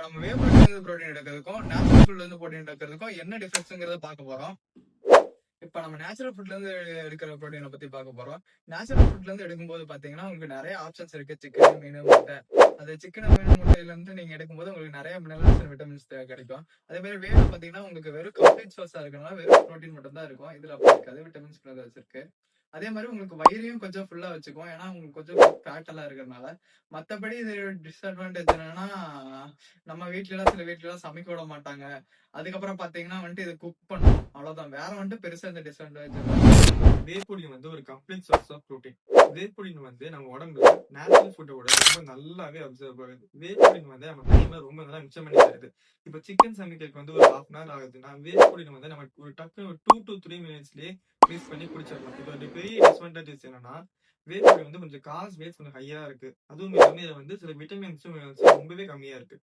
நம்ம வே புரோட்டீன்ல புரோட்டீன் எடுக்கிறதுக்கும் நேச்சுரல் ஃபுட்ல இருந்து புரோட்டீன் எடுக்கிறதுக்கும் என்ன டிஃபரன்ஸ்ங்கிறத பார்க்க போறோம். இப்ப நம்ம நேச்சுரல் ஃபுட்ல இருந்து எடுக்கிற புரோட்டீனை பத்தி பார்க்க போறோம். நேச்சுரல் ஃபுட்ல இருந்து எடுக்கும்போது பாத்தீங்கன்னா உங்களுக்கு நிறைய ஆப்ஷன்ஸ் இருக்கு. சிக்கன், மீன், முட்டை. அந்த சிக்கன், மீன், முட்டையில இருந்து நீங்க எடுக்கும்போது உங்களுக்கு நிறைய மினரல்ஸ் அண்ட் விட்டமின்ஸ் கிடைக்கும். அதே மாதிரி வேலை பாத்தீங்கன்னா உங்களுக்கு வெறும் கம்ப்ளீட் சோர்ஸா இருக்கனால வெறும் புரோட்டீன் மட்டும் தான் இருக்கும். இதுல அப்படி இருக்காது, விட்டமின்ஸ் மினரல்ஸ் இருக்கு. அதே மாதிரி உங்களுக்கு வயிறையும் கொஞ்சம் ஃபுல்லா வச்சுக்கும். ஏன்னா உங்களுக்கு கொஞ்சம் ஃபேட் எல்லாம் இருக்கிறதுனால. மத்தபடி இது டிஸ்அட்வான்டேஜ் என்னன்னா, நம்ம சில வீட்ல எல்லாம் சமைக்க விட மாட்டாங்க. அதுக்கப்புறம் பாத்தீங்கன்னா வந்துட்டு இது குக் பண்ணும், அவ்வளவுதான். வேற வந்துட்டு பெருசா இந்த டிஸ்அட்வான்டேஜ். வே புரோட்டீன் வந்து ஒரு complete source of protein. Whey protein வந்து நம்ம உடம்புல நேச்சுரல் ஃபுட்டோட ரொம்ப நல்லாவே அப்சர்வ் ஆகுது. வே புரோட்டீன் வந்து நம்ம டைம்ல ரொம்ப நல்லா மிச்சம் பண்ணி தருது. இப்போ சிக்கன் சமைக்கிறதுக்கு வந்து ஒரு 1/2 hour ஆகுதுன்னா, வே புரோட்டீன் வந்து நம்ம ஒரு டக்கு ஒரு 2 to 3 மினிட்ஸ்லயே மிக்ஸ் பண்ணி குடிச்சிடலாம். இப்போ ஒரு பெரிய டிஸ்அட்வான்டேஜஸ் என்னன்னா, வே புரோட்டீன் வந்து கொஞ்சம் காஸ்ட் வைஸ் கொஞ்சம் ஹையா இருக்கு. அதுவும் இல்லாம இதுல வந்து சில விட்டமின்ஸும் ரொம்பவே கம்மியா இருக்கு.